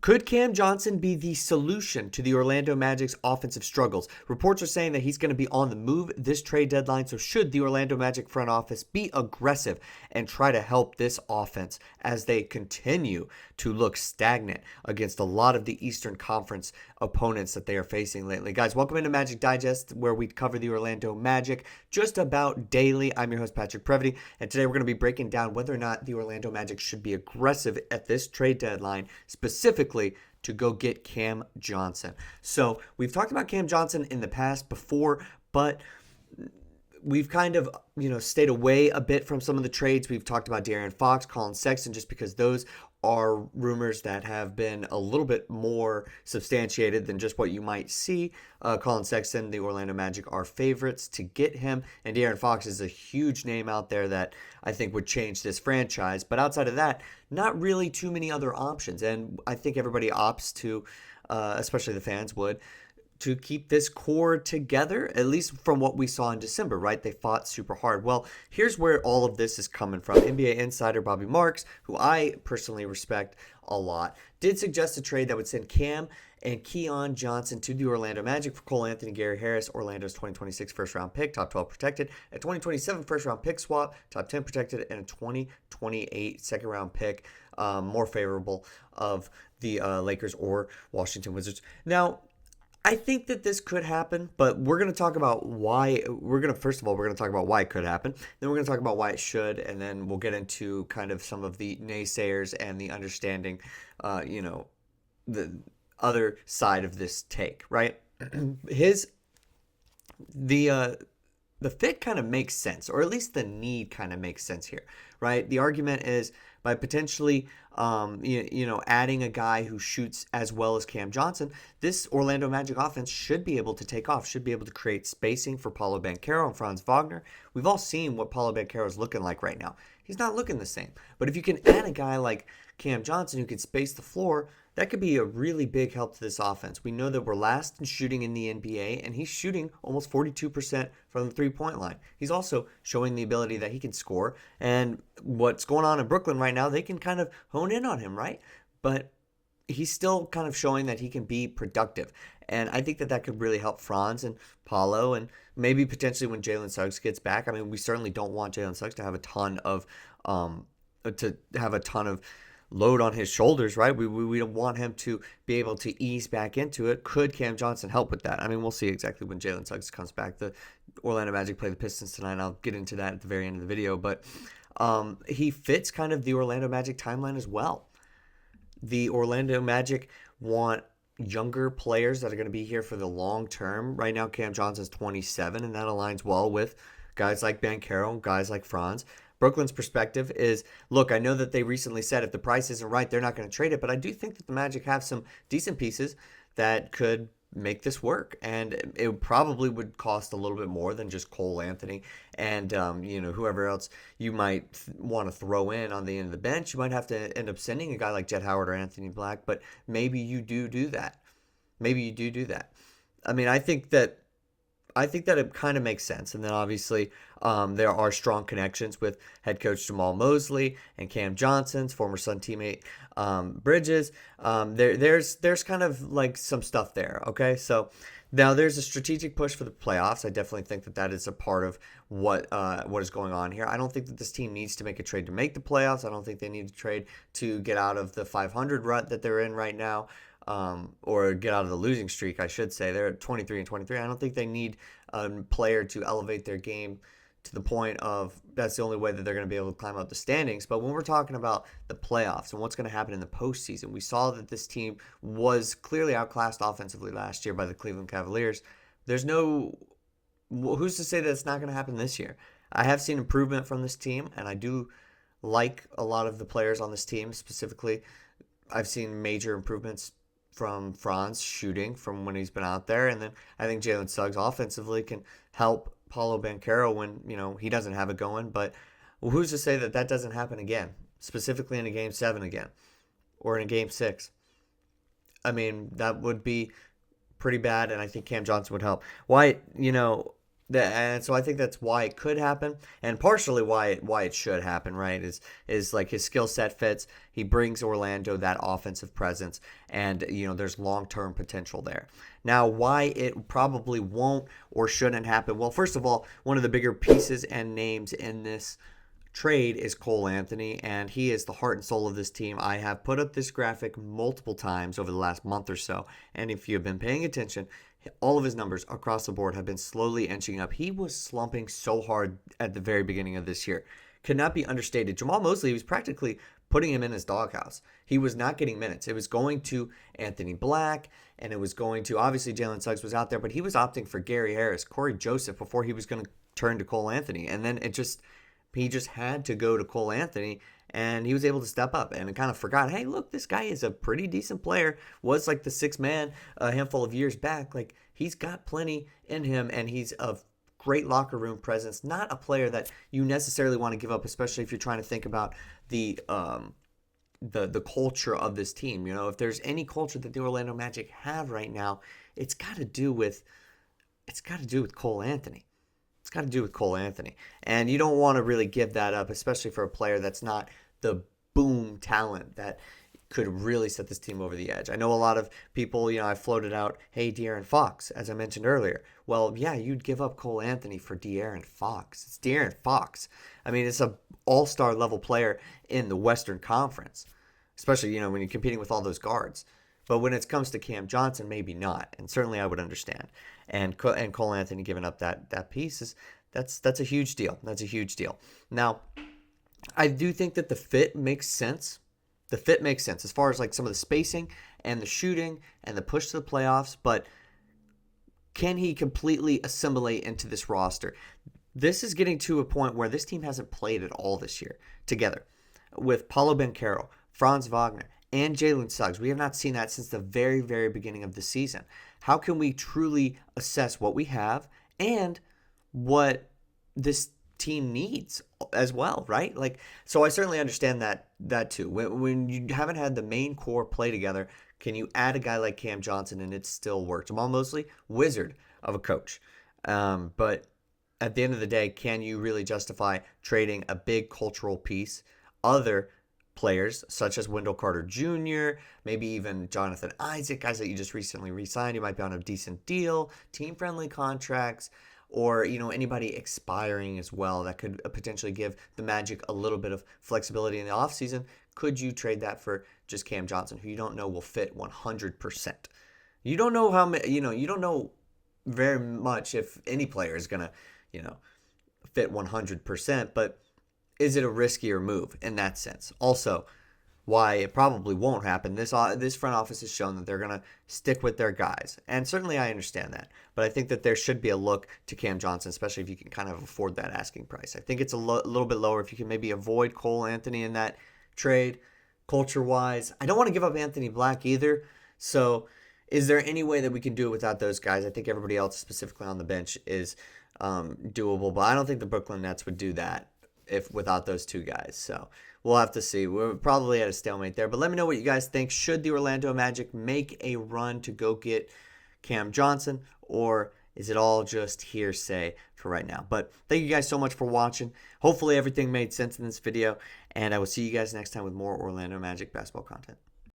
Could Cam Johnson be the solution to the Orlando Magic's offensive struggles? Reports are saying that he's going to be on the move this trade deadline, so should the Orlando Magic front office be aggressive and try to help this offense as they continue to look stagnant against a lot of the Eastern Conference opponents that they are facing lately? Guys, welcome into Magic Digest, where we cover the Orlando Magic just about daily. I'm your host, Patrick Previty, and today we're going to be breaking down whether or not the Orlando Magic should be aggressive at this trade deadline, specifically to go get Cam Johnson. So we've talked about Cam Johnson in the past before, but we've kind of, stayed away a bit from some of the trades. We've talked about De'Aaron Fox, Colin Sexton, just because those are rumors that have been a little bit more substantiated than just what you might see. Colin Sexton, the Orlando Magic are favorites to get him, and De'Aaron Fox is a huge name out there that I think would change this franchise. But outside of that, not really too many other options, and I think everybody opts to, especially the fans would, to keep this core together, at least from what we saw in December, right? They fought super hard. Well, here's where all of this is coming from. NBA insider Bobby Marks, who I personally respect a lot, did suggest a trade that would send Cam and Keon Johnson to the Orlando Magic for Cole Anthony, Gary Harris, Orlando's 2026 first-round pick, top 12 protected, a 2027 first-round pick swap, top 10 protected, and a 2028 second-round pick, more favorable of the Lakers or Washington Wizards. Now, I think that this could happen, but we're going to talk about why. First of all, we're going to talk about why it could happen. Then we're going to talk about why it should, and then we'll get into kind of some of the naysayers and the understanding, the other side of this take, right? The fit kind of makes sense, or at least the need kind of makes sense here, right? The argument is by potentially, adding a guy who shoots as well as Cam Johnson, this Orlando Magic offense should be able to take off, should be able to create spacing for Paolo Banchero and Franz Wagner. We've all seen what Paolo Banchero is looking like right now. He's not looking the same. But if you can add a guy like Cam Johnson who can space the floor, that could be a really big help to this offense. We know that we're last in shooting in the NBA, and he's shooting almost 42% from the three-point line. He's also showing the ability that he can score, and what's going on in Brooklyn right now, they can kind of hone in on him, right? But he's still kind of showing that he can be productive, and I think that could really help Franz and Paolo, and maybe potentially when Jalen Suggs gets back. I mean, we certainly don't want Jalen Suggs to have a ton of load on his shoulders, right? We don't want him to be able to ease back into it. Could Cam Johnson help with that? I mean, we'll see exactly when Jalen Suggs comes back. The Orlando Magic play the Pistons tonight, and I'll get into that at the very end of the video. But he fits kind of the Orlando Magic timeline as well. The Orlando Magic want younger players that are going to be here for the long term. Right now, Cam Johnson's 27, and that aligns well with guys like Banchero, guys like Franz. Brooklyn's perspective is, look, I know that they recently said if the price isn't right, they're not going to trade it, but I do think that the Magic have some decent pieces that could make this work, and it probably would cost a little bit more than just Cole Anthony and whoever else you might want to throw in on the end of the bench. You might have to end up sending a guy like Jet Howard or Anthony Black, but maybe you do that. I mean, I think that it kind of makes sense. And then obviously there are strong connections with head coach Jamahl Mosley and Cam Johnson's former Sun teammate Bridges. There's kind of like some stuff there. Okay, so now there's a strategic push for the playoffs. I definitely think that is a part of what is going on here. I don't think that this team needs to make a trade to make the playoffs. I don't think they need to trade to get out of the 500 rut that they're in right now. Or get out of the losing streak, I should say. They're at 23-23. I don't think they need a player to elevate their game to the point of that's the only way that they're going to be able to climb up the standings. But when we're talking about the playoffs and what's going to happen in the postseason, we saw that this team was clearly outclassed offensively last year by the Cleveland Cavaliers. Who's to say that it's not going to happen this year? I have seen improvement from this team, and I do like a lot of the players on this team. Specifically, I've seen major improvements from Franz shooting from when he's been out there. And then I think Jalen Suggs offensively can help Paolo Banchero when, he doesn't have it going. But who's to say that doesn't happen again, specifically in a Game 7 again or in a Game 6? I mean, that would be pretty bad, and I think Cam Johnson would help. Why, And so I think that's why it could happen, and partially why it should happen, right? Is like his skill set fits. He brings Orlando that offensive presence, and there's long-term potential there. Now, why it probably won't or shouldn't happen? Well, first of all, one of the bigger pieces and names in this trade is Cole Anthony, and he is the heart and soul of this team. I have put up this graphic multiple times over the last month or so, and if you have been paying attention, all of his numbers across the board have been slowly inching up. He was slumping so hard at the very beginning of this year. Could not be understated. Jamahl Mosley was practically putting him in his doghouse. He was not getting minutes. It was going to Anthony Black, and it was going to, obviously Jalen Suggs was out there, but he was opting for Gary Harris, Corey Joseph before he was going to turn to Cole Anthony. And then he just had to go to Cole Anthony, and he was able to step up and kind of forgot, hey, look, this guy is a pretty decent player. Was like the sixth man a handful of years back. Like, he's got plenty in him, and he's a great locker room presence. Not a player that you necessarily want to give up, especially if you're trying to think about the culture of this team. If there's any culture that the Orlando Magic have right now, it's got to do with Cole Anthony. It's got to do with Cole Anthony. And you don't want to really give that up, especially for a player that's not the boom talent that could really set this team over the edge. I know a lot of people, I floated out, hey, De'Aaron Fox, as I mentioned earlier. Well, yeah, you'd give up Cole Anthony for De'Aaron Fox. It's De'Aaron Fox. I mean, it's an all-star level player in the Western Conference, especially, when you're competing with all those guards. But when it comes to Cam Johnson, maybe not. And certainly I would understand. And Cole Anthony giving up that piece, that's a huge deal. That's a huge deal. Now, I do think that the fit makes sense. The fit makes sense as far as like some of the spacing and the shooting and the push to the playoffs. But can he completely assimilate into this roster? This is getting to a point where this team hasn't played at all this year together. With Paolo Banchero, Franz Wagner, and Jalen Suggs. We have not seen that since the very, very beginning of the season. How can we truly assess what we have and what this team needs as well, right? Like, so I certainly understand that too. When you haven't had the main core play together, can you add a guy like Cam Johnson and it still works? Jamahl Mosley, wizard of a coach. But at the end of the day, can you really justify trading a big cultural piece? Other players such as Wendell Carter Jr., maybe even Jonathan Isaac, guys that you just recently re-signed, you might be on a decent deal, team-friendly contracts, or anybody expiring as well that could potentially give the Magic a little bit of flexibility in the offseason. Could you trade that for just Cam Johnson, who you don't know will fit 100%? You don't know you don't know very much if any player is going to, fit 100%, but is it a riskier move in that sense? Also, why it probably won't happen. This front office has shown that they're going to stick with their guys. And certainly I understand that. But I think that there should be a look to Cam Johnson, especially if you can kind of afford that asking price. I think it's a little bit lower if you can maybe avoid Cole Anthony in that trade culture-wise. I don't want to give up Anthony Black either. So is there any way that we can do it without those guys? I think everybody else, specifically on the bench, is doable. But I don't think the Brooklyn Nets would do that without those two guys. So we'll have to see. We're probably at a stalemate there. But let me know what you guys think. Should the Orlando Magic make a run to go get Cam Johnson, or is it all just hearsay for right now? But thank you guys so much for watching. Hopefully everything made sense in this video, and I will see you guys next time with more Orlando Magic basketball content.